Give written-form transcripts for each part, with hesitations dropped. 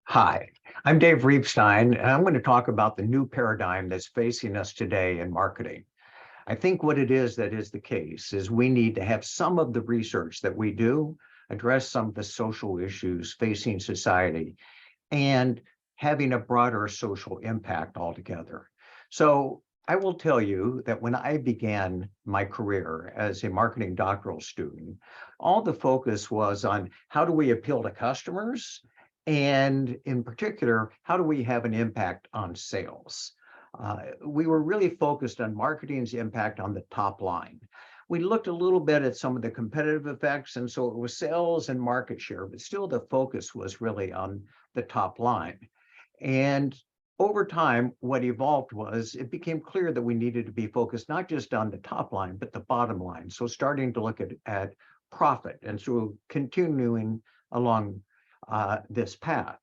Hi, I'm Dave Reibstein, and I'm going to talk about the new paradigm that's facing us today in marketing. I think what it is that is the case is we need to have some of the research that we do address some of the social issues facing society and having a broader social impact altogether. So I will tell you that when I began my career as a marketing doctoral student, all the focus was on how do we appeal to customers? And in particular, how do we have an impact on sales? We were really focused on marketing's impact on the top line. We looked a little bit at some of the competitive effects, and so it was sales and market share, but still the focus was really on the top line. And over time, what evolved was it became clear that we needed to be focused not just on the top line, but the bottom line. So starting to look at profit and so continuing along this path.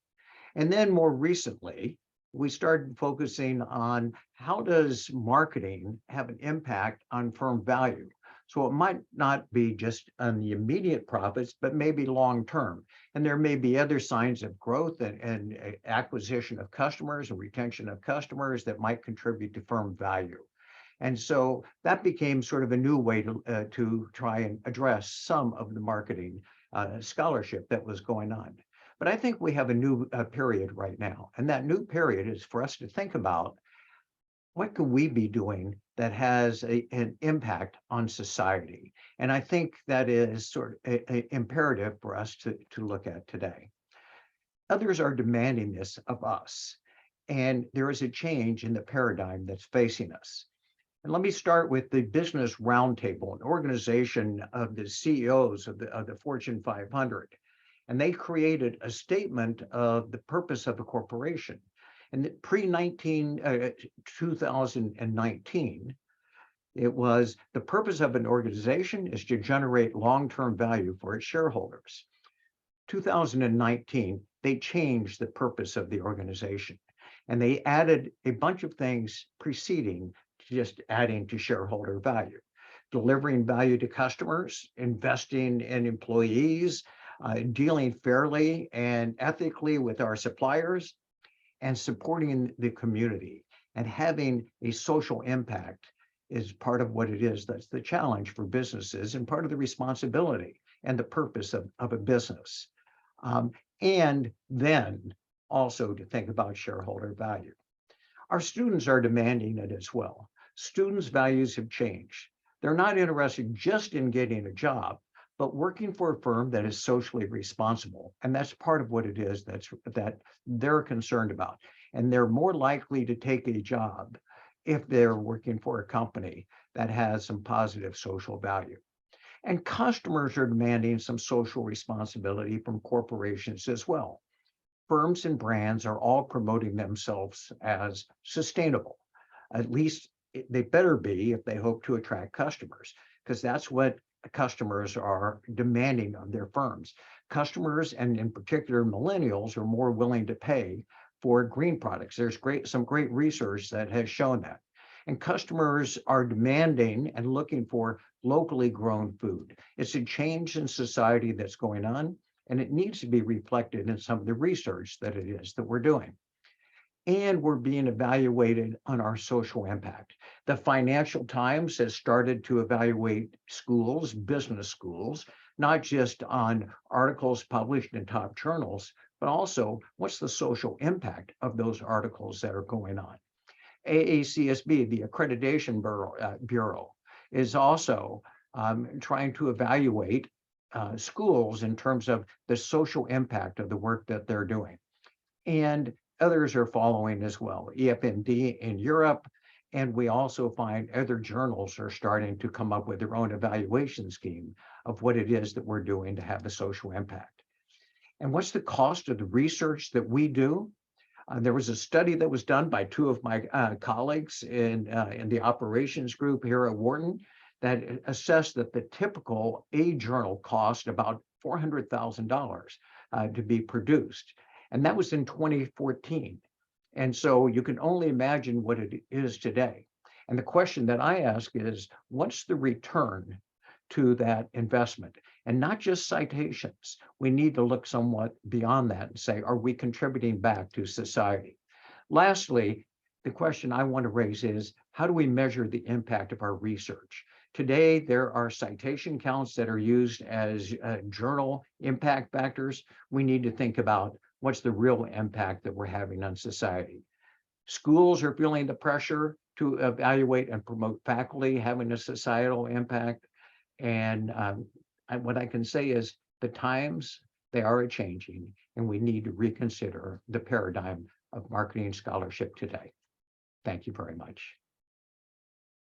And then more recently, we started focusing on how does marketing have an impact on firm value? So it might not be just on the immediate profits, but maybe long term. And there may be other signs of growth and acquisition of customers and retention of customers that might contribute to firm value. And so that became sort of a new way to try and address some of the marketing scholarship that was going on. But I think we have a new period right now. And that new period is for us to think about what could we be doing that has an impact on society? And I think that is sort of imperative for us to look at today. Others are demanding this of us. And there is a change in the paradigm that's facing us. And let me start with the Business Roundtable, an organization of the CEOs of the Fortune 500. And they created a statement of the purpose of a corporation. And pre-2019, it was the purpose of an organization is to generate long-term value for its shareholders. 2019, they changed the purpose of the organization. And they added a bunch of things preceding just adding to shareholder value, delivering value to customers, investing in employees, dealing fairly and ethically with our suppliers, and supporting the community and having a social impact is part of what it is. That's the challenge for businesses and part of the responsibility and the purpose of a business. And then also to think about shareholder value. Our students are demanding it as well. Students' values have changed. They're not interested just in getting a job, but working for a firm that is socially responsible. And that's part of what it is that they're concerned about. And they're more likely to take a job if they're working for a company that has some positive social value. And customers are demanding some social responsibility from corporations as well. Firms and brands are all promoting themselves as sustainable. At least they better be if they hope to attract customers, because that's what customers are demanding of their firms. Customers, and in particular millennials, are more willing to pay for green products. There's some great research that has shown that. And customers are demanding and looking for locally grown food. It's a change in society that's going on, and it needs to be reflected in some of the research that it is that we're doing. And we're being evaluated on our social impact. The Financial Times has started to evaluate schools, business schools, not just on articles published in top journals, but also what's the social impact of those articles that are going on. AACSB, the Accreditation Bureau, is also trying to evaluate schools in terms of the social impact of the work that they're doing. And others are following as well, EFMD in Europe, and we also find other journals are starting to come up with their own evaluation scheme of what it is that we're doing to have a social impact. And what's the cost of the research that we do? There was a study that was done by two of my colleagues in the operations group here at Wharton that assessed that the typical A journal cost about $400,000 to be produced. And that was in 2014. And so you can only imagine what it is today. And the question that I ask is, what's the return to that investment? and not just citations. We need to look somewhat beyond that and say, are we contributing back to society? Lastly, the question I want to raise is, how do we measure the impact of our research? Today, there are citation counts that are used as journal impact factors. We need to think about what's the real impact that we're having on society. Schools are feeling the pressure to evaluate and promote faculty having a societal impact. And what I can say is the times, they are changing, and we need to reconsider the paradigm of marketing scholarship today. Thank you very much.